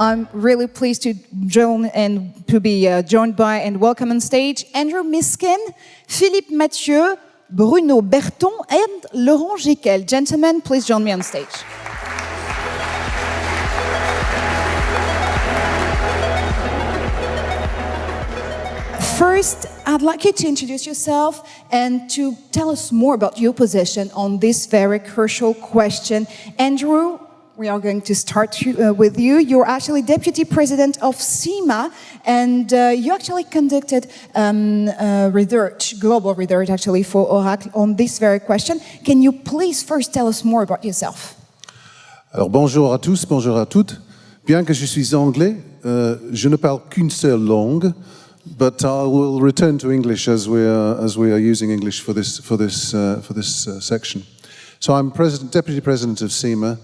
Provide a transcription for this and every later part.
I'm really pleased to join and to be joined by and welcome on stage Andrew Miskin, Philippe Mathieu, Bruno Berton, and Laurent Giquel. Gentlemen, please join me on stage. First, I'd like you to introduce yourself and to tell us more about your position on this very crucial question. Andrew, we are going to start with you. You're actually Deputy President of CIMA, and you actually conducted research, global research actually, for Oracle on this very question. Can you please first tell us more about yourself? Alors bonjour à tous, bonjour à toutes. Bien que je suis anglais, je ne parle qu'une seule langue. But I will return to English as we are using English for this section. So I'm Deputy President of CIMA.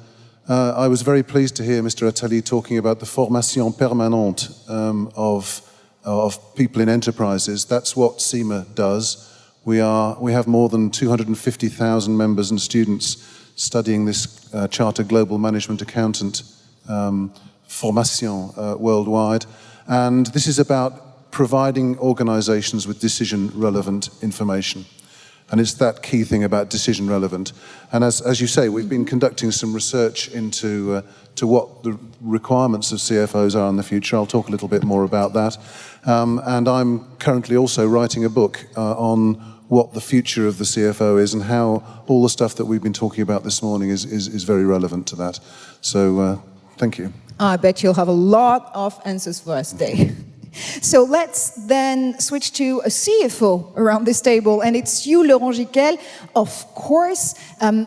I was very pleased to hear Mr. Attali talking about the formation permanente of people in enterprises. That's what CIMA does. We have more than 250,000 members and students studying this Chartered Global Management Accountant formation worldwide, and this is about providing organizations with decision-relevant information. And it's that key thing about decision-relevant. And as you say, we've been conducting some research into to what the requirements of CFOs are in the future. I'll talk a little bit more about that. And I'm currently also writing a book on what the future of the CFO is and how all the stuff that we've been talking about this morning is very relevant to that. So thank you. I bet you'll have a lot of answers for us today. So let's then switch to a CFO around this table, and it's you, Laurent Giquel. Of course, I'm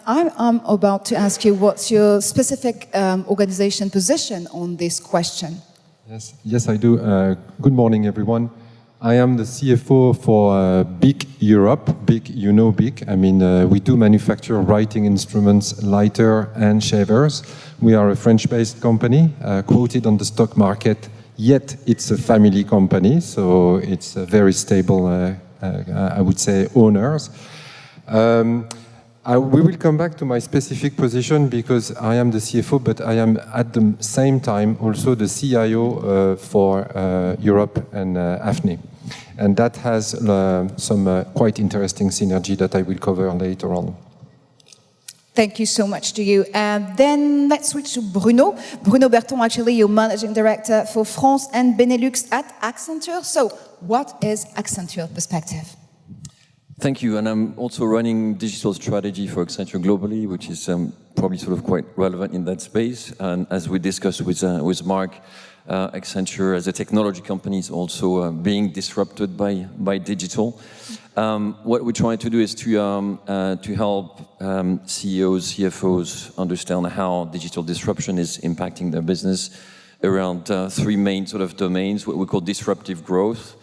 about to ask you what's your specific organization position on this question. Yes, I do. Good morning, everyone. I am the CFO for BIC Europe. BIC, you know BIC. I mean, we do manufacture writing instruments, lighter and shavers. We are a French-based company, quoted on the stock market. Yet it's a family company, so it's a very stable, I would say, owners. We will come back to my specific position because I am the CFO, but I am at the same time also the CIO for Europe and AFNI. And that has some quite interesting synergy that I will cover later on. Thank you so much to you. Then let's switch to Bruno. Bruno Berton, actually, you're Managing Director for France and Benelux at Accenture. So what is Accenture's perspective? Thank you. And I'm also running digital strategy for Accenture globally, which is probably sort of quite relevant in that space. And as we discussed with Mark, Accenture as a technology company is also being disrupted by digital. What we're trying to do is to help CEOs, CFOs understand how digital disruption is impacting their business around three main sort of domains, what we call disruptive growth,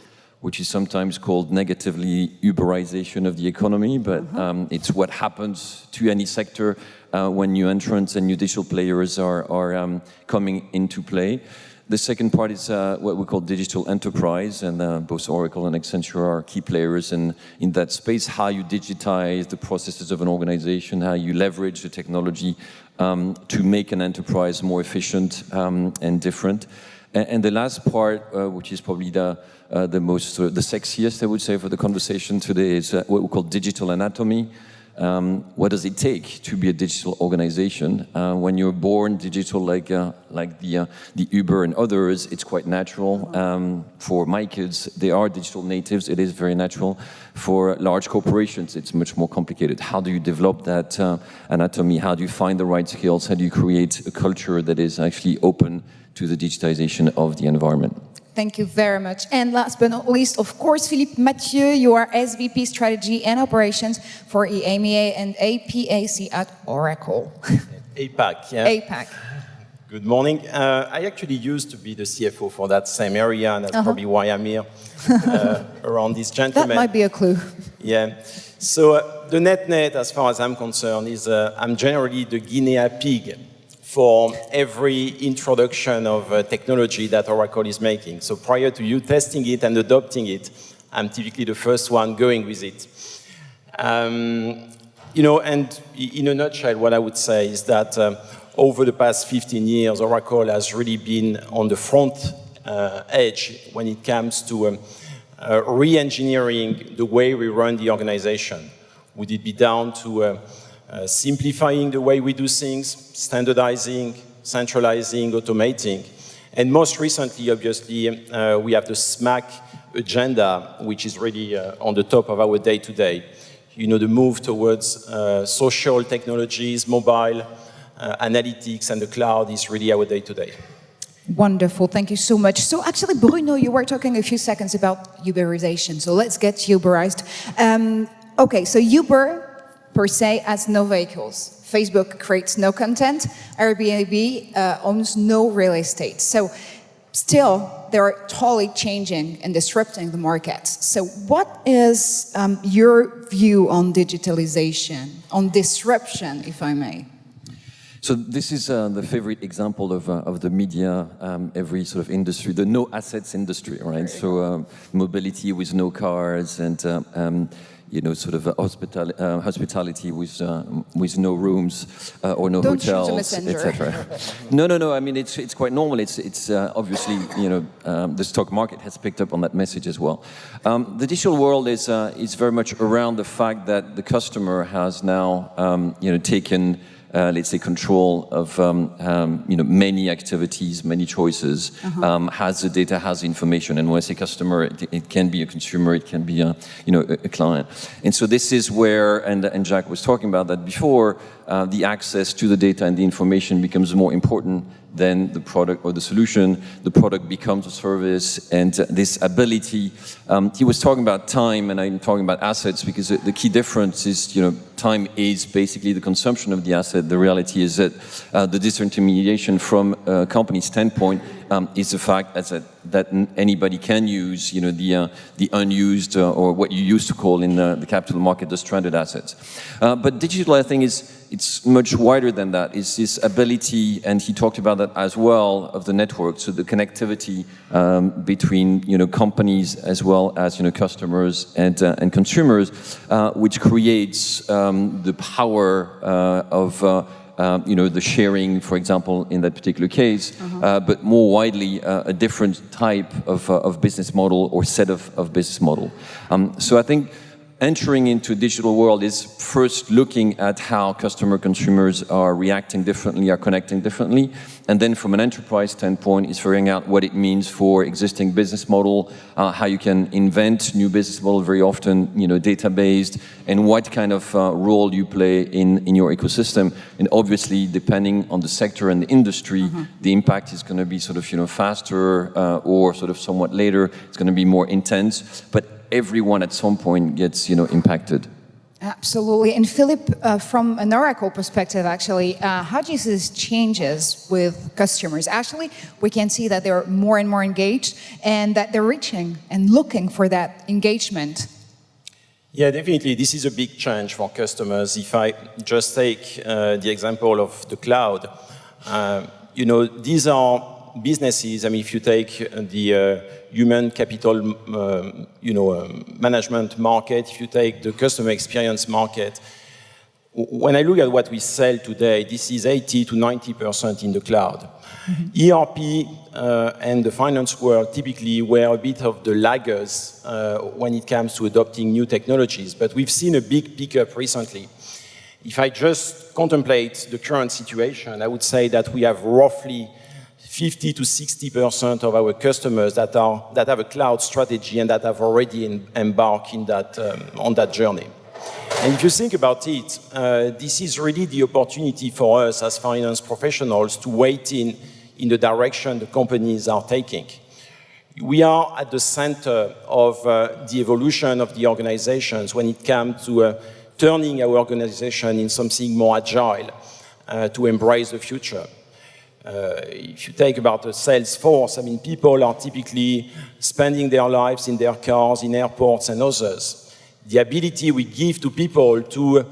which is sometimes called negatively Uberization of the economy, but it's what happens to any sector when new entrants and new digital players are coming into play. The second part is what we call digital enterprise, and both Oracle and Accenture are key players in that space. How you digitize the processes of an organization, how you leverage the technology to make an enterprise more efficient and different. And the last part, which is probably the most, the sexiest, I would say, for the conversation today, is what we call digital anatomy. What does it take to be a digital organization? When you're born digital, like the Uber and others, it's quite natural. For my kids, they are digital natives. It is very natural. For large corporations, it's much more complicated. How do you develop that anatomy? How do you find the right skills? How do you create a culture that is actually open to the digitization of the environment? Thank you very much. And last but not least, of course, Philippe Mathieu, you are SVP Strategy and Operations for EMEA and APAC at Oracle. APAC, yeah. APAC. Good morning. I actually used to be the CFO for that same area, and that's probably why I'm here around these gentlemen. That might be a clue. Yeah. So the net, as far as I'm concerned, is I'm generally the guinea pig for every introduction of technology that Oracle is making. So prior to you testing it and adopting it, I'm typically the first one going with it. You know, and in a nutshell, what I would say is that over the past 15 years, Oracle has really been on the front edge when it comes to re-engineering the way we run the organization. Would it be down to simplifying the way we do things, standardizing, centralizing, automating? And most recently, obviously, we have the SMAC agenda, which is really on the top of our day-to-day. You know, the move towards social technologies, mobile, analytics, and the cloud is really our day-to-day. Wonderful, thank you so much. So actually, Bruno, you were talking a few seconds about Uberization, so let's get Uberized. Okay, so Uber, per se, has no vehicles. Facebook creates no content. Airbnb owns no real estate. So still, they're totally changing and disrupting the markets. So what is your view on digitalization, on disruption, if I may? So this is the favorite example of the media, every sort of industry, the no assets industry, right? So mobility with no cars and you know, sort of hospitality with no rooms or no hotels, etc. No. I mean, it's quite normal. It's obviously, you know, the stock market has picked up on that message as well. The digital world is very much around the fact that the customer has now, you know, taken. Let's say, control of you know, many activities, many choices, has the data, has the information. And when I say customer, it can be a consumer, it can be a, you know, a client. And so this is where, and Jack was talking about that before, the access to the data and the information becomes more important than the product or the solution. The product becomes a service, and this ability, he was talking about time, and I'm talking about assets, because the key difference is, you know, time is basically the consumption of the asset. The reality is that the disintermediation from a company standpoint is the fact that anybody can use, you know, the unused or what you used to call in the capital market the stranded assets. But digital, I think, it's much wider than that. It's this ability, and he talked about that as well, of the network. So the connectivity between, you know, companies as well as, you know, customers and consumers, which creates the power of you know, the sharing, for example, in that particular case, but more widely, a different type of business model or set of business model. So I think entering into a digital world is first looking at how consumers are reacting differently, are connecting differently, and then from an enterprise standpoint is figuring out what it means for existing business model, how you can invent new business model, very often, you know, data-based, and what kind of role you play in your ecosystem. And obviously, depending on the sector and the industry, the impact is going to be sort of, you know, faster or sort of somewhat later. It's going to be more intense, but everyone at some point gets, you know, impacted. Absolutely. And Philippe, from an Oracle perspective, actually, how do you see these changes with customers? Actually, we can see that they're more and more engaged and that they're reaching and looking for that engagement. Yeah, definitely. This is a big change for customers. If I just take the example of the cloud, you know, these are businesses. I mean, if you take the human capital, you know, management market, if you take the customer experience market, when I look at what we sell today, this is 80 to 90% in the cloud. ERP and the finance world typically were a bit of the laggers when it comes to adopting new technologies, but we've seen a big pickup recently. If I just contemplate the current situation, I would say that we have roughly 50 to 60% of our customers that have a cloud strategy and that have already embarked in that, on that journey. And if you think about it, this is really the opportunity for us as finance professionals to wait in the direction the companies are taking. We are at the center of the evolution of the organizations when it comes to turning our organization in something more agile to embrace the future. If you take about the sales force, I mean, people are typically spending their lives in their cars, in airports and others. The ability we give to people to,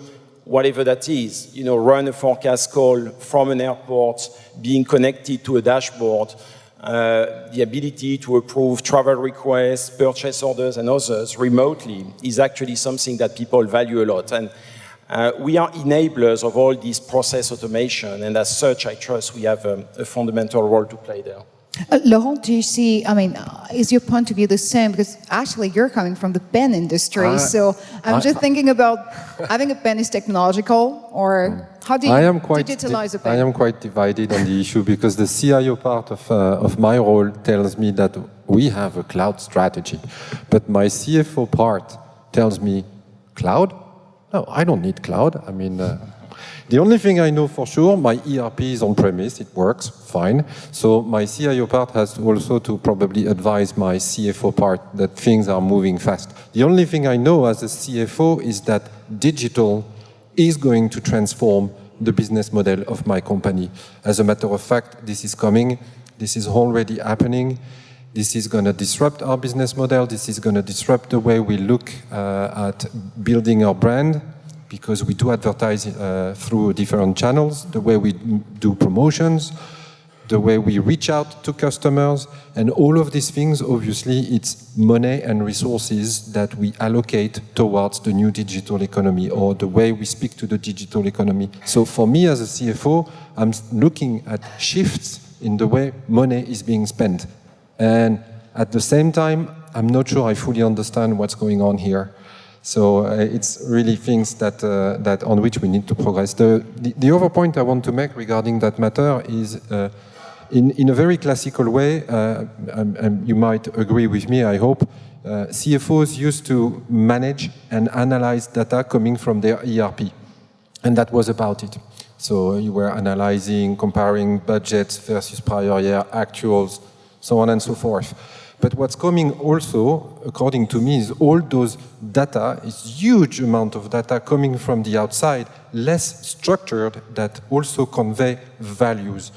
whatever that is, you know, run a forecast call from an airport, being connected to a dashboard, the ability to approve travel requests, purchase orders and others remotely is actually something that people value a lot. And We are enablers of all this process automation, and as such, I trust we have a fundamental role to play there. Laurent, do you see, I mean, is your point of view the same? Because actually you're coming from the pen industry, so I'm just thinking about having a pen is technological, or how do you digitalize a pen? I am quite divided on the issue because the CIO part of my role tells me that we have a cloud strategy, but my CFO part tells me, cloud? No, I don't need cloud. I mean, the only thing I know for sure, my ERP is on premise, it works fine. So my CIO part has also to probably advise my CFO part that things are moving fast. The only thing I know as a CFO is that digital is going to transform the business model of my company. As a matter of fact, this is coming, this is already happening. This is going to disrupt our business model. This is going to disrupt the way we look at building our brand, because we do advertise through different channels, the way we do promotions, the way we reach out to customers, and all of these things, obviously, it's money and resources that we allocate towards the new digital economy, or the way we speak to the digital economy. So for me as a CFO, I'm looking at shifts in the way money is being spent. And at the same time, I'm not sure I fully understand what's going on here. So it's really things that on which we need to progress. The other point I want to make regarding that matter is, in a very classical way, and you might agree with me, I hope, CFOs used to manage and analyze data coming from their ERP. And that was about it. So you were analyzing, comparing budgets versus prior year actuals, so on and so forth. But what's coming also, according to me, is all those data, is huge amount of data coming from the outside, less structured, that also convey values.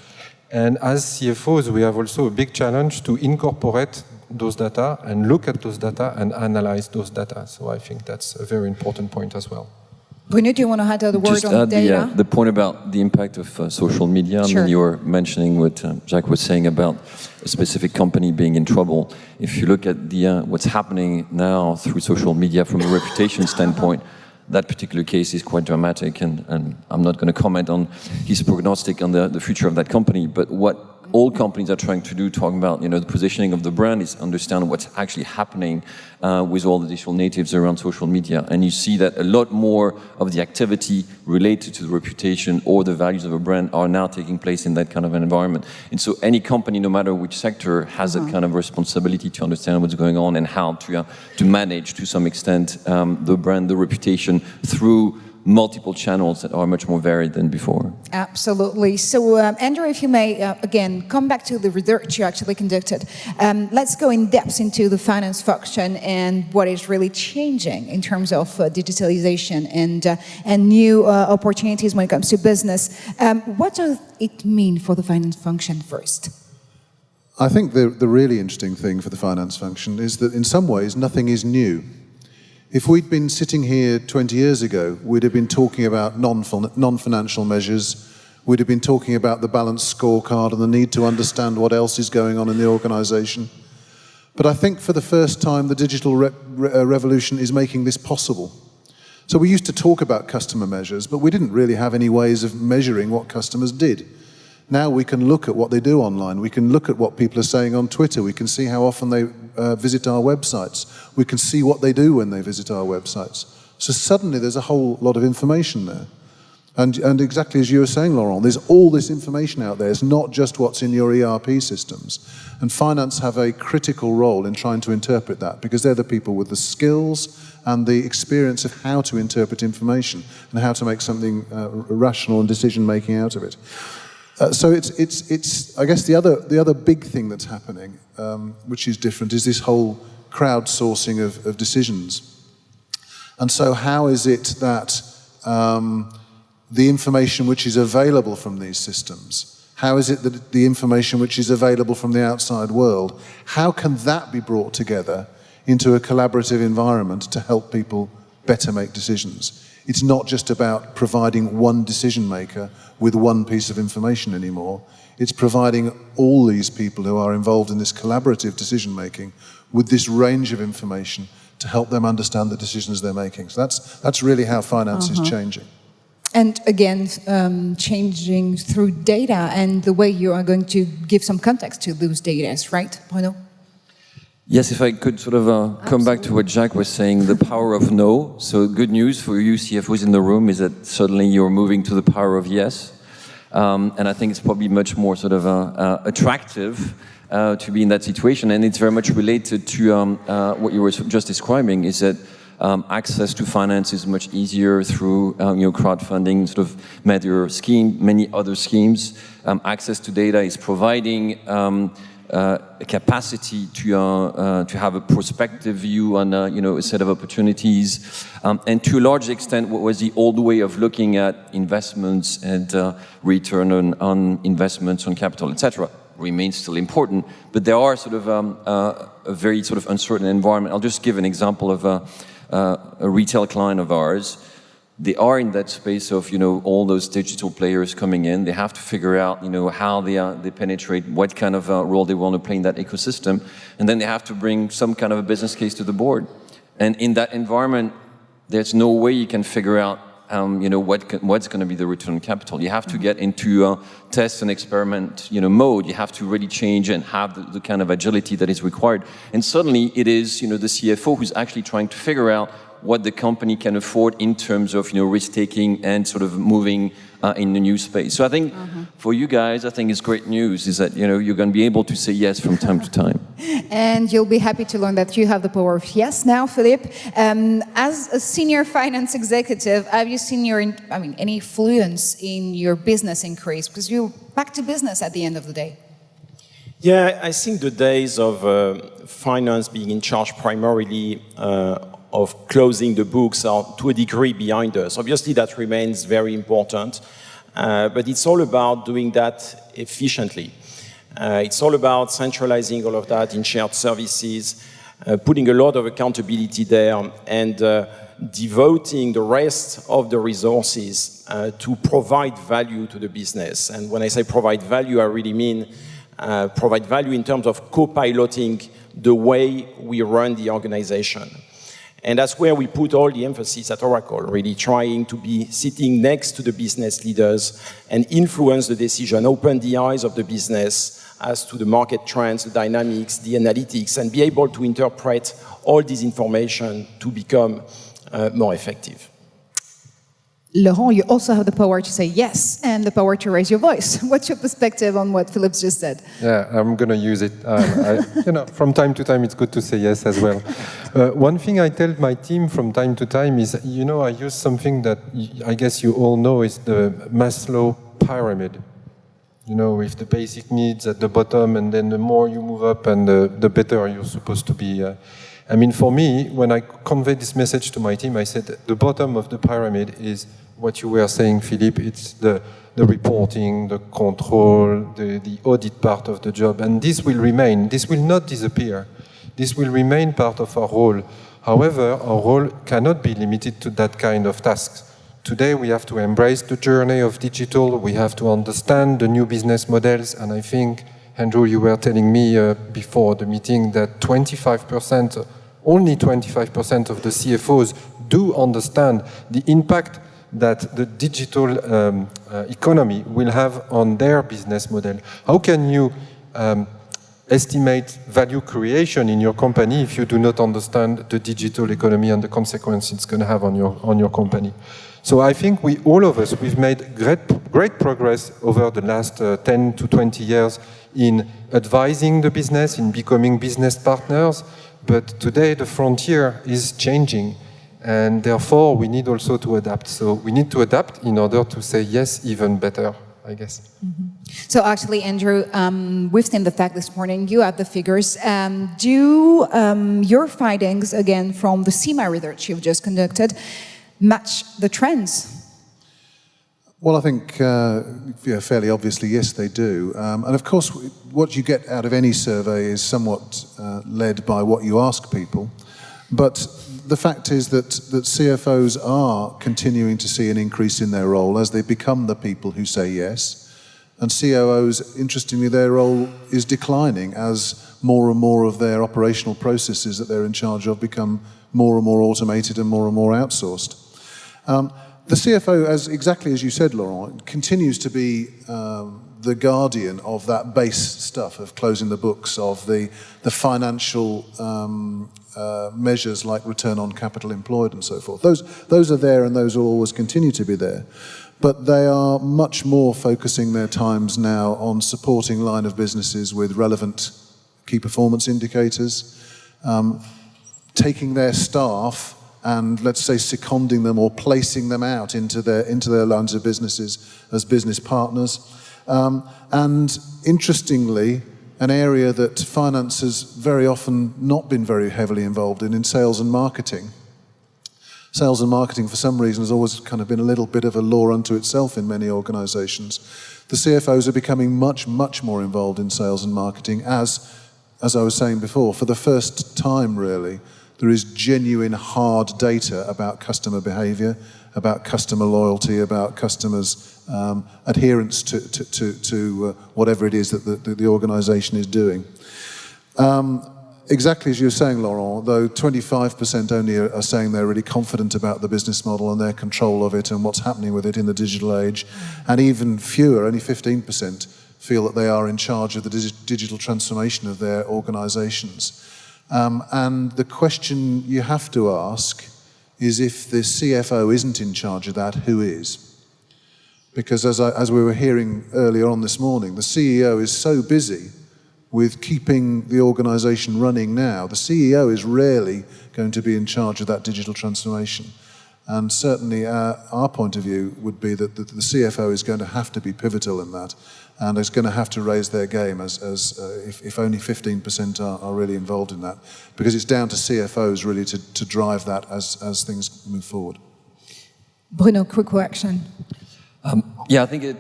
And as CFOs, we have also a big challenge to incorporate those data and look at those data and analyze those data. So I think that's a very important point as well. Bruno, do you want to add a word on data? The point about the impact of social media. Sure. I mean, you were mentioning what Jacques was saying about a specific company being in trouble. If you look at what's happening now through social media from a reputation standpoint, that particular case is quite dramatic, and I'm not going to comment on his prognostic on the future of that company, but what all companies are trying to do, talking about the positioning of the brand, is understand what's actually happening with all the digital natives around social media. And you see that a lot more of the activity related to the reputation or the values of a brand are now taking place in that kind of an environment. And so any company, no matter which sector, has that kind of responsibility to understand what's going on and how to manage, to some extent, the brand, the reputation through multiple channels that are much more varied than before. Absolutely. So, Andrew, if you may, again, come back to the research you actually conducted. Let's go in depth into the finance function and what is really changing in terms of digitalization and new opportunities when it comes to business. What does it mean for the finance function first? I think the really interesting thing for the finance function is that in some ways nothing is new. If we'd been sitting here 20 years ago, we'd have been talking about non-financial measures, we'd have been talking about the balanced scorecard and the need to understand what else is going on in the organization. But I think for the first time, the digital revolution is making this possible. So we used to talk about customer measures, but we didn't really have any ways of measuring what customers did. Now we can look at what they do online, we can look at what people are saying on Twitter, we can see how often they visit our websites, we can see what they do when they visit our websites. So suddenly there's a whole lot of information there. And exactly as you were saying, Laurent, there's all this information out there. It's not just what's in your ERP systems. And finance have a critical role in trying to interpret that, because they're the people with the skills and the experience of how to interpret information and how to make something rational and decision-making out of it. So it's I guess the other big thing that's happening, which is different, is this whole crowdsourcing of decisions. And so how is it that the information which is available from these systems, how is it that the information which is available from the outside world, how can that be brought together into a collaborative environment to help people better make decisions? It's not just about providing one decision maker with one piece of information anymore. It's providing all these people who are involved in this collaborative decision making with this range of information to help them understand the decisions they're making. So that's really how finance is changing. And again, changing through data and the way you are going to give some context to those data, right, Bruno? Yes, if I could sort of come back to what Jacques was saying, the power of no. So good news for you CFOs in the room is that suddenly you're moving to the power of yes. And I think it's probably much more sort of attractive to be in that situation. And it's very much related to what you were just describing, is that access to finance is much easier through crowdfunding, sort of Meteor scheme, many other schemes. Access to data is providing a capacity to have a prospective view on a set of opportunities, and to a large extent, what was the old way of looking at investments and return on investments on capital, etc., remains still important. But there are sort of a very sort of uncertain environment. I'll just give an example of a retail client of ours. They are in that space of all those digital players coming in. They have to figure out how they penetrate, what kind of role they want to play in that ecosystem, and then they have to bring some kind of a business case to the board. And in that environment, there's no way you can figure out what's going to be the return on capital. You have to get into test and experiment mode. You have to really change and have the kind of agility that is required. And suddenly it is the CFO who's actually trying to figure out what the company can afford in terms of risk-taking and sort of moving in the new space. So I think for you guys, I think it's great news is that you're going to be able to say yes from time to time. And you'll be happy to learn that you have the power of yes now, Philippe. As a senior finance executive, have you seen any influence in your business increase? Because you're back to business at the end of the day. Yeah, I think the days of finance being in charge primarily of closing the books are to a degree behind us. Obviously, that remains very important, but it's all about doing that efficiently. It's all about centralizing all of that in shared services, putting a lot of accountability there, and devoting the rest of the resources to provide value to the business. And when I say provide value, I really mean provide value in terms of co-piloting the way we run the organization. And that's where we put all the emphasis at Oracle, really trying to be sitting next to the business leaders and influence the decision, open the eyes of the business as to the market trends, the dynamics, the analytics, and be able to interpret all this information to become more effective. Laurent, you also have the power to say yes and the power to raise your voice. What's your perspective on what Philippe just said? Yeah, I'm going to use it. From time to time, it's good to say yes as well. One thing I tell my team from time to time is, I use something that I guess you all know is the Maslow pyramid. With the basic needs at the bottom, and then the more you move up, and the better you're supposed to be. For me, when I convey this message to my team, I said the bottom of the pyramid is what you were saying, Philippe. It's the reporting, the control, the audit part of the job. And this will remain. This will not disappear. This will remain part of our role. However, our role cannot be limited to that kind of tasks. Today, we have to embrace the journey of digital. We have to understand the new business models. And I think, Andrew, you were telling me before the meeting that only 25% of the CFOs do understand the impact that the digital economy will have on their business model. How can you estimate value creation in your company if you do not understand the digital economy and the consequences it's going to have on your company? So I think all of us, we've made great progress over the last 10 to 20 years in advising the business, in becoming business partners. But today the frontier is changing, and therefore we need also to adapt. So we need to adapt in order to say yes even better, I guess. Mm-hmm. So actually, Andrew, we've seen the fact this morning, you have the figures. Do your findings, again, from the CIMA research you've just conducted, match the trends? Well, I think fairly obviously, yes, they do. And of course, what you get out of any survey is somewhat led by what you ask people. But the fact is that CFOs are continuing to see an increase in their role as they become the people who say yes. And COOs, interestingly, their role is declining as more and more of their operational processes that they're in charge of become more and more automated and more outsourced. The CFO, exactly as you said, Laurent, continues to be the guardian of that base stuff, of closing the books, of the financial measures like return on capital employed and so forth. Those are there and those will always continue to be there. But they are much more focusing their times now on supporting line of businesses with relevant key performance indicators, taking their staff and, let's say, seconding them or placing them out into their lines of businesses as business partners. And interestingly, an area that finance has very often not been very heavily involved in sales and marketing. Sales and marketing, for some reason, has always kind of been a little bit of a law unto itself in many organizations. The CFOs are becoming much more involved in sales and marketing as I was saying before, for the first time, really, there is genuine hard data about customer behavior, about customer loyalty, about customers' adherence to whatever it is that the organization is doing. Exactly as you were saying, Laurent, though 25% only are saying they're really confident about the business model and their control of it and what's happening with it in the digital age, and even fewer, only 15%, feel that they are in charge of the digital transformation of their organizations. And the question you have to ask is, if the CFO isn't in charge of that, who is? Because as we were hearing earlier on this morning, the CEO is so busy with keeping the organization running now. The CEO is rarely going to be in charge of that digital transformation. And certainly our point of view would be that the CFO is going to have to be pivotal in that, and is going to have to raise their game if only 15% are really involved in that, because it's down to CFOs really to drive that as things move forward. Bruno, quick reaction. Yeah, I think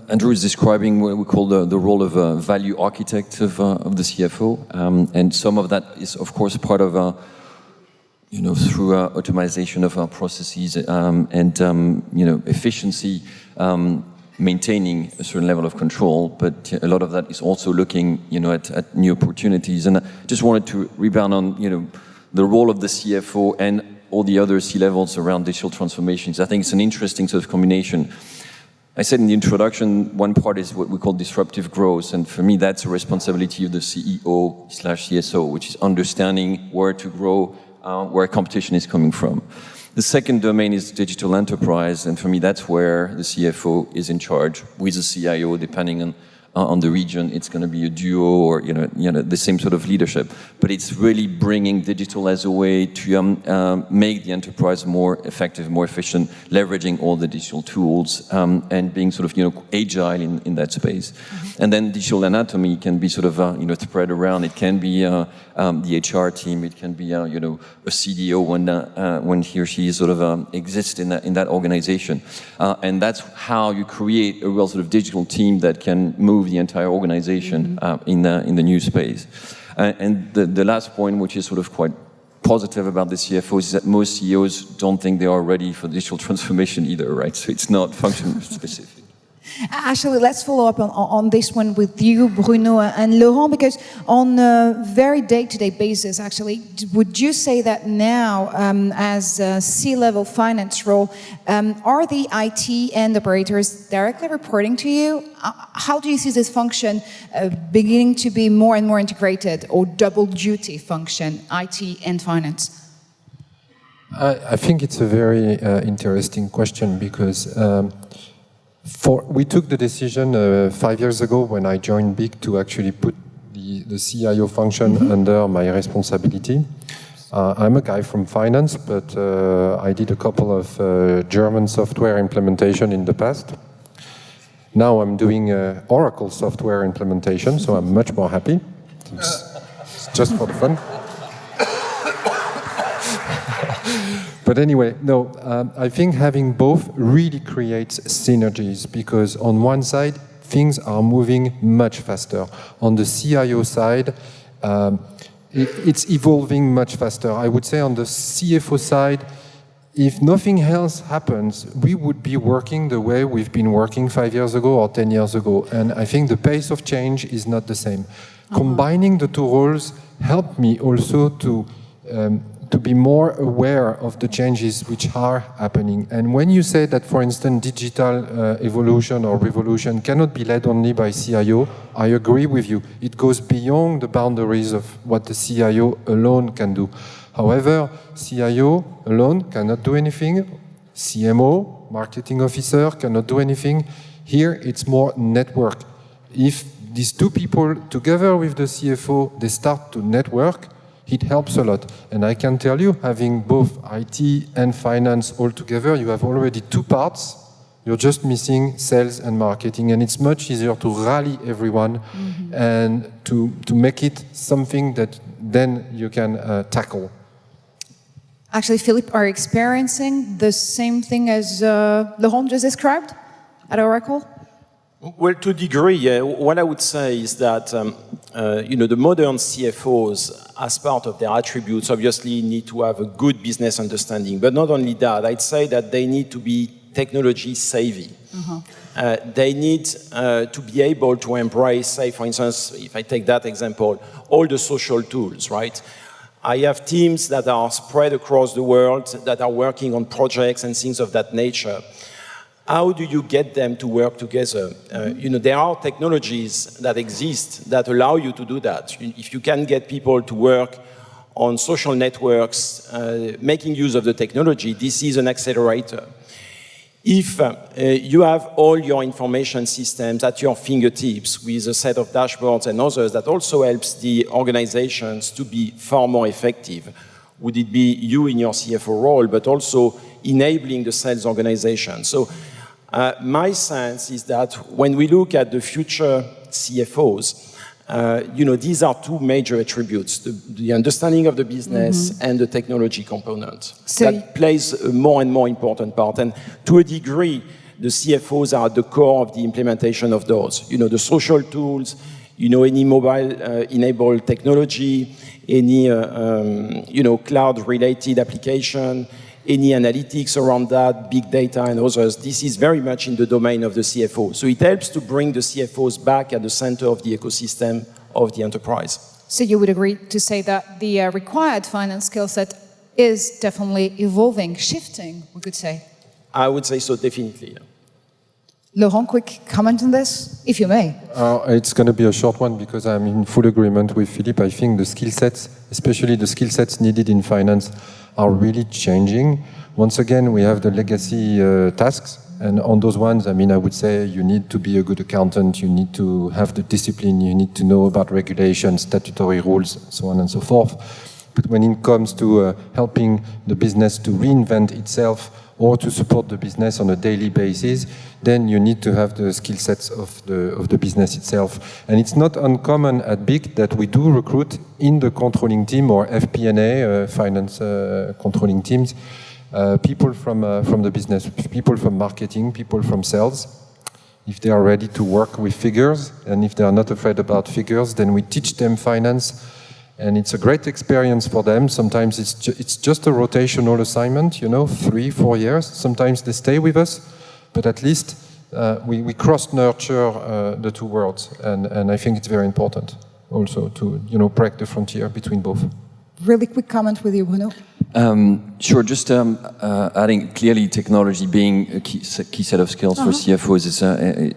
Andrew is describing what we call the role of a value architect of the CFO, and some of that is, of course, part of through automation of our processes and efficiency, maintaining a certain level of control, but a lot of that is also looking at new opportunities. And I just wanted to rebound on the role of the CFO and all the other C-levels around digital transformations. I think it's an interesting sort of combination. I said in the introduction, one part is what we call disruptive growth, and for me that's a responsibility of the CEO/CSO, which is understanding where to grow, where competition is coming from. The second domain is digital enterprise, and for me that's where the CFO is in charge with the CIO, depending on the region. It's going to be a duo or the same sort of leadership, but it's really bringing digital as a way to make the enterprise more effective, more efficient, leveraging all the digital tools and being sort of agile in that space. Mm-hmm. And then digital anatomy can be sort of spread around. It can be the HR team. It can be a CDO when he or she sort of exists in that organization, and that's how you create a real sort of digital team that can move the entire organization in the new space. And the last point, which is sort of quite positive about the CFOs, is that most CEOs don't think they are ready for digital transformation either, right? So it's not function specific. Actually, let's follow up on this one with you, Bruno and Laurent, because on a very day-to-day basis, actually, would you say that now, as a C-level finance role, are the IT and operators directly reporting to you? How do you see this function beginning to be more and more integrated, or double-duty function, IT and finance? I think it's a very interesting question, because we took the decision 5 years ago when I joined BIC to actually put the CIO function under my responsibility. I'm a guy from finance, but I did a couple of German software implementation in the past. Now I'm doing Oracle software implementation, so I'm much more happy. It's just for the fun. But anyway, no, I think having both really creates synergies, because on one side, things are moving much faster. On the CIO side, it's evolving much faster. I would say on the CFO side, if nothing else happens, we would be working the way we've been working 5 years ago or 10 years ago. And I think the pace of change is not the same. Combining the two roles helped me also to to be more aware of the changes which are happening. And when you say that, for instance, digital evolution or revolution cannot be led only by CIO, I agree with you. It goes beyond the boundaries of what the CIO alone can do. However, CIO alone cannot do anything. CMO, marketing officer, cannot do anything. Here, it's more network. If these two people, together with the CFO, they start to network, it helps a lot. And I can tell you, having both IT and finance all together, you have already two parts. You're just missing sales and marketing. And it's much easier to rally everyone and to make it something that then you can tackle. Actually, Philippe, are you experiencing the same thing as Laurent just described at Oracle? Well, to a degree, what I would say is that the modern CFOs, as part of their attributes, obviously need to have a good business understanding. But not only that, I'd say that they need to be technology savvy. They need to be able to embrace, say, for instance, if I take that example, all the social tools, right? I have teams that are spread across the world that are working on projects and things of that nature. How do you get them to work together? There are technologies that exist that allow you to do that. If you can get people to work on social networks, making use of the technology, this is an accelerator. If you have all your information systems at your fingertips with a set of dashboards and others, that also helps the organizations to be far more effective. Would it be you in your CFO role, but also enabling the sales organization? So my sense is that when we look at the future CFOs, these are two major attributes, the understanding of the business and the technology component. So that plays a more and more important part. And to a degree, the CFOs are at the core of the implementation of those. The social tools, any mobile-enabled technology, any, cloud-related application, any analytics around that, big data and others. This is very much in the domain of the CFO. So it helps to bring the CFOs back at the center of the ecosystem of the enterprise. So you would agree to say that the required finance skill set is definitely evolving, shifting, we could say? I would say so, definitely. Laurent, quick comment on this, if you may. It's going to be a short one because I'm in full agreement with Philippe. I think the skill sets, especially the skill sets needed in finance, are really changing. Once again, we have the legacy tasks, and on those ones, I would say you need to be a good accountant, you need to have the discipline, you need to know about regulations, statutory rules, so on and so forth. But when it comes to helping the business to reinvent itself or to support the business on a daily basis, then you need to have the skill sets of the business itself. And it's not uncommon at BIC that we do recruit in the controlling team or FP&A, finance controlling teams, people from the business, people from marketing, people from sales. If they are ready to work with figures, and if they are not afraid about figures, then we teach them finance. And it's a great experience for them. Sometimes it's just a rotational assignment, 3-4 years. Sometimes they stay with us, but at least we cross-nurture the two worlds. And I think it's very important also to break the frontier between both. Really quick comment with you, Bruno. Sure, just adding clearly technology being a key set of skills for CFOs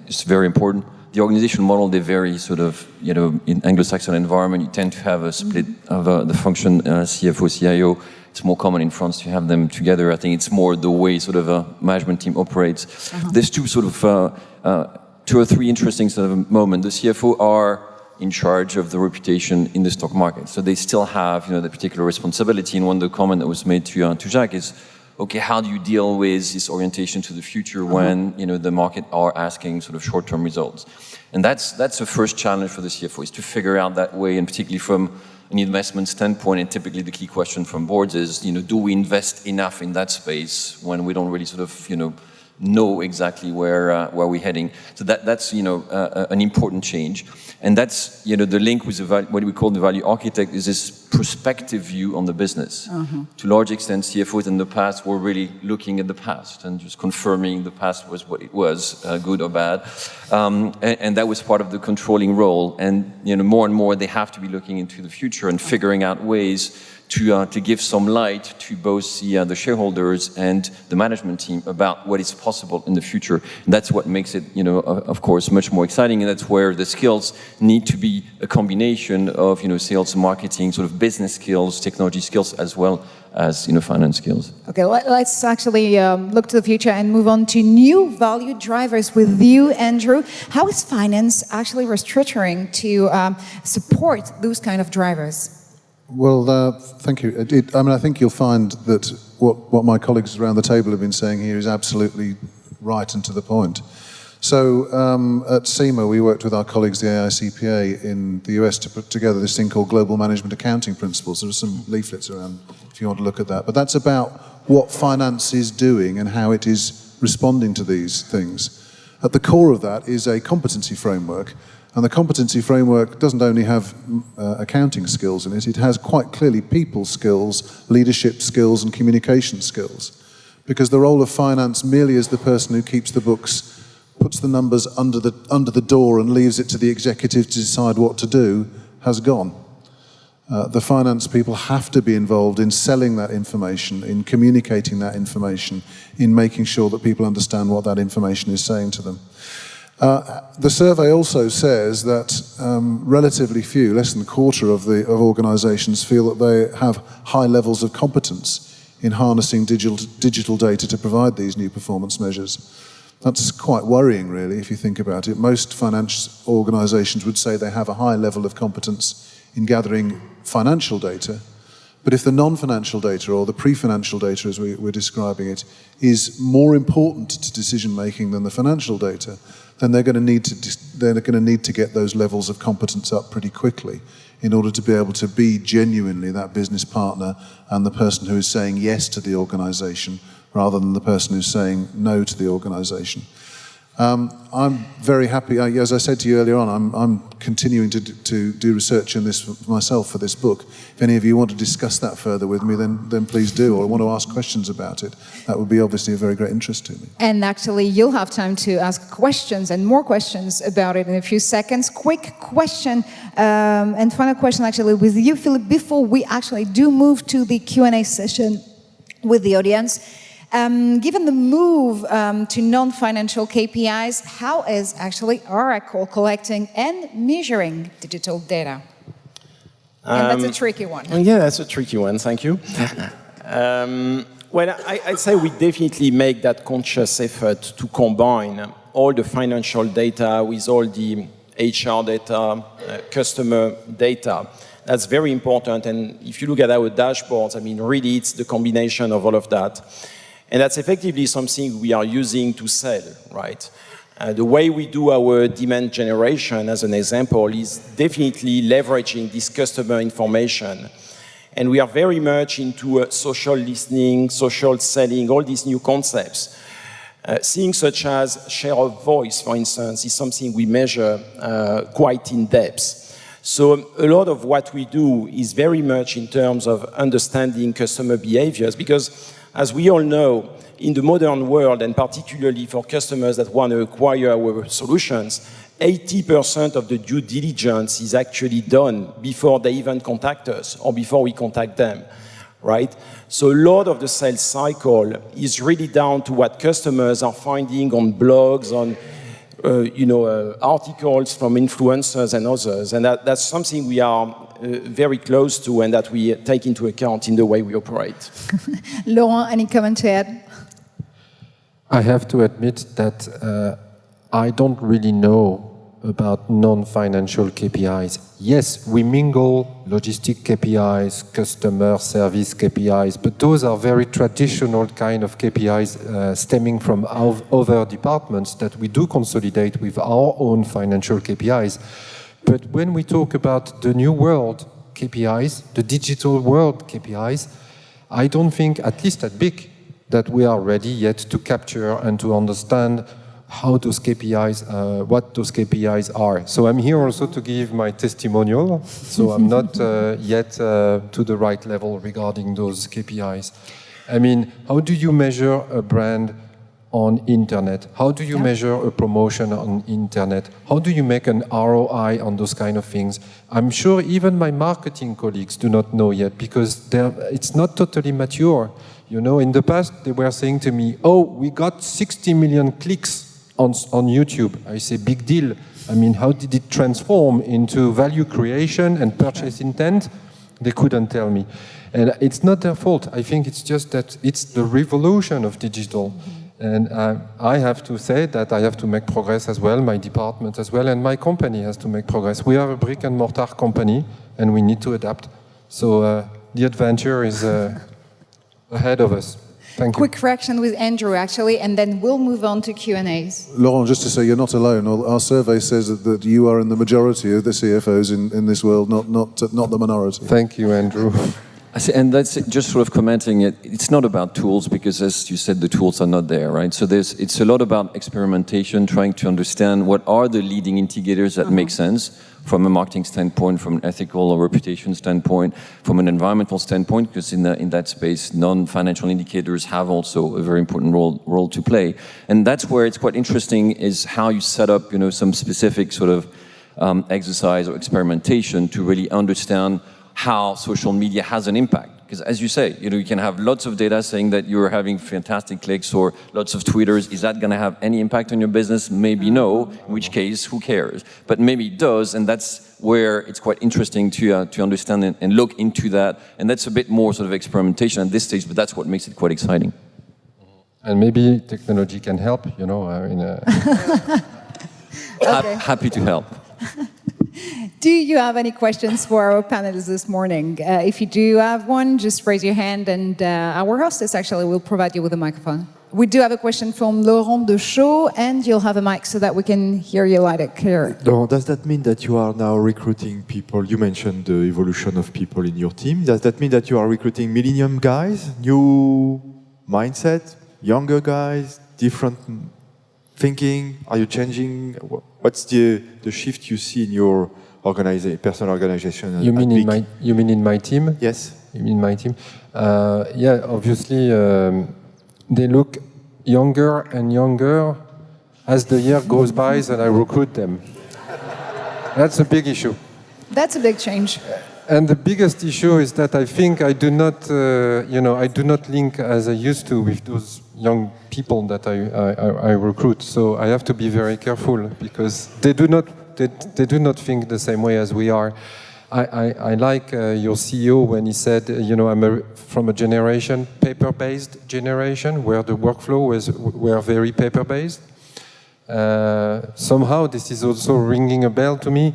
is very important. The organization model, they vary sort of, in Anglo-Saxon environment, you tend to have a split of the function CFO, CIO. It's more common in France to have them together. I think it's more the way sort of a management team operates. There's two or three interesting sort of moments. The CFO are in charge of the reputation in the stock market. So they still have, the particular responsibility. And one of the comments that was made to Jacques is, okay, how do you deal with this orientation to the future when the market are asking sort of short-term results? And that's the first challenge for the CFO, is to figure out that way, and particularly from an investment standpoint. And typically the key question from boards is, do we invest enough in that space when we don't really sort of, know exactly where we're heading? So that's an important change. And that's the link with what we call the value architect, is this prospective view on the business. To a large extent, CFOs in the past were really looking at the past and just confirming the past was what it was, good or bad. And that was part of the controlling role. And more and more they have to be looking into the future and figuring out ways to give some light to both the shareholders and the management team about what is possible in the future. And that's what makes it, of course, much more exciting. And that's where the skills need to be a combination of, sales, marketing, sort of business skills, technology skills, as well as, finance skills. Okay, let's actually look to the future and move on to new value drivers with you, Andrew. How is finance actually restructuring to support those kind of drivers? Well, thank you. I think you'll find that what my colleagues around the table have been saying here is absolutely right and to the point. So at CIMA, we worked with our colleagues, the AICPA in the US, to put together this thing called Global Management Accounting Principles. There are some leaflets around if you want to look at that. But that's about what finance is doing and how it is responding to these things. At the core of that is a competency framework. And the competency framework doesn't only have accounting skills in it, it has quite clearly people skills, leadership skills, and communication skills. Because the role of finance merely as the person who keeps the books, puts the numbers under the door and leaves it to the executive to decide what to do, has gone. The finance people have to be involved in selling that information, in communicating that information, in making sure that people understand what that information is saying to them. The survey also says that relatively few, less than a quarter of organisations feel that they have high levels of competence in harnessing digital data to provide these new performance measures. That's quite worrying, really, if you think about it. Most financial organisations would say they have a high level of competence in gathering financial data, but if the non-financial data, or the pre-financial data as we're describing it, is more important to decision-making than the financial data, then they're going to need to get those levels of competence up pretty quickly in order to be able to be genuinely that business partner and the person who is saying yes to the organisation rather than the person who's saying no to the organisation. I'm very happy, as I said to you earlier on, I'm continuing to do research in this myself for this book. If any of you want to discuss that further with me, then please do, or want to ask questions about it. That would be obviously a very great interest to me. And actually, you'll have time to ask questions and more questions about it in a few seconds. Quick question and final question actually with you, Philip, before we actually do move to the Q&A session with the audience. Given the move to non-financial KPIs, how is actually Oracle collecting and measuring digital data? And that's a tricky one. Yeah, that's a tricky one, thank you. Well, I'd say we definitely make that conscious effort to combine all the financial data with all the HR data, customer data. That's very important, and if you look at our dashboards, really it's the combination of all of that. And that's effectively something we are using to sell, right? The way we do our demand generation, as an example, is definitely leveraging this customer information. And we are very much into social listening, social selling, all these new concepts. Things such as share of voice, for instance, is something we measure quite in depth. So a lot of what we do is very much in terms of understanding customer behaviors, because as we all know, in the modern world, and particularly for customers that want to acquire our solutions, 80% of the due diligence is actually done before they even contact us or before we contact them, right? So a lot of the sales cycle is really down to what customers are finding on blogs, on articles from influencers and others, and that's something we are very close to and that we take into account in the way we operate. Laurent, any comment to add? I have to admit that I don't really know about non-financial KPIs. Yes, we mingle logistic KPIs, customer service KPIs, but those are very traditional kind of KPIs stemming from other departments that we do consolidate with our own financial KPIs. But when we talk about the new world KPIs, the digital world KPIs, I don't think, at least at BIC, that we are ready yet to capture and to understand how those KPIs, what those KPIs are. So I'm here also to give my testimonial. So I'm not yet to the right level regarding those KPIs. I mean, how do you measure a brand on internet? How do you measure a promotion on internet? How do you make an ROI on those kind of things? I'm sure even my marketing colleagues do not know yet because it's not totally mature. You know, in the past they were saying to me, oh, we got 60 million clicks on YouTube. I say, big deal. I mean, how did it transform into value creation and purchase intent? They couldn't tell me. And it's not their fault. I think it's just that it's the revolution of digital. And I have to say that I have to make progress as well, my department as well, and my company has to make progress. We are a brick and mortar company, and we need to adapt. So the adventure is ahead of us. Thank you. Quick correction with Andrew, actually, and then we'll move on to Q&As. Laurent, just to say, you're not alone. Our survey says that you are in the majority of the CFOs in this world, not the minority. Thank you, Andrew. I see, and that's just sort of commenting it. It's not about tools because, as you said, the tools are not there, right? So it's a lot about experimentation, trying to understand what are the leading indicators that make sense from a marketing standpoint, from an ethical or reputation standpoint, from an environmental standpoint, because in that space, non-financial indicators have also a very important role to play. And that's where it's quite interesting is how you set up, some specific sort of exercise or experimentation to really understand how social media has an impact. Because as you say, you can have lots of data saying that you're having fantastic clicks or lots of Twitters. Is that going to have any impact on your business? Maybe no, in which case, who cares? But maybe it does, and that's where it's quite interesting to understand and look into that. And that's a bit more sort of experimentation at this stage, but that's what makes it quite exciting. And maybe technology can help, Happy to help. Do you have any questions for our panelists this morning? If you do have one, just raise your hand and our hostess actually will provide you with a microphone. We do have a question from Laurent de Chaux, and you'll have a mic so that we can hear you loud and clear. Laurent, does that mean that you are now recruiting people? You mentioned the evolution of people in your team. Does that mean that you are recruiting millennium guys, new mindset, younger guys, different thinking? Are you changing? What's the shift you see in your personal organization? You mean in my team? Yes. You mean my team? Yeah, obviously they look younger and younger as the year goes by and I recruit them. That's a big issue. That's a big change. And the biggest issue is that I think I do not, I do not link as I used to with those young people that I recruit. So I have to be very careful because they do not think the same way as we are. I like your CEO when he said, I'm from a generation, paper-based generation, where the workflow were very paper-based. Somehow this is also ringing a bell to me.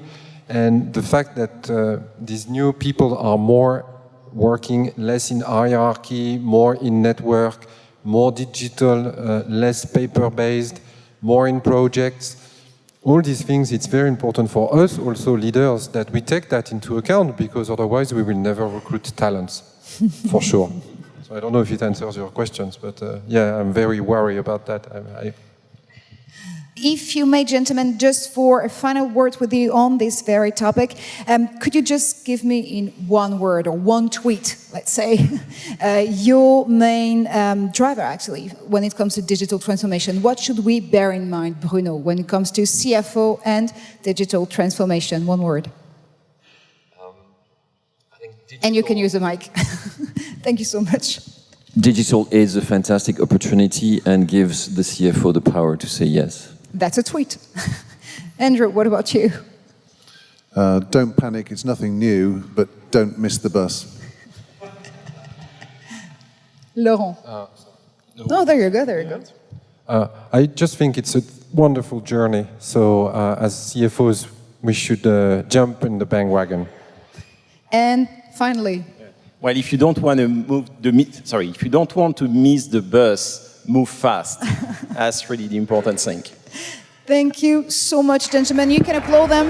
And the fact that these new people are more working less in hierarchy, more in network, more digital, less paper-based, more in projects. All these things, it's very important for us, also leaders, that we take that into account because otherwise we will never recruit talents, for sure. So I don't know if it answers your questions, but yeah, I'm very worried about that. If you may, gentlemen, just for a final word with you on this very topic, could you just give me in one word or one tweet, let's say, your main driver, actually, when it comes to digital transformation? What should we bear in mind, Bruno, when it comes to CFO and digital transformation? One word. I think and you can use a mic. Thank you so much. Digital is a fantastic opportunity and gives the CFO the power to say yes. That's a tweet. Andrew, what about you? Don't panic, it's nothing new, but don't miss the bus. Laurent. No, there you go. I just think it's a wonderful journey. So as CFOs, we should jump in the bandwagon. And finally. Well, if you don't want to miss the bus, move fast. That's really the important thing. Thank you so much, gentlemen. You can applaud them.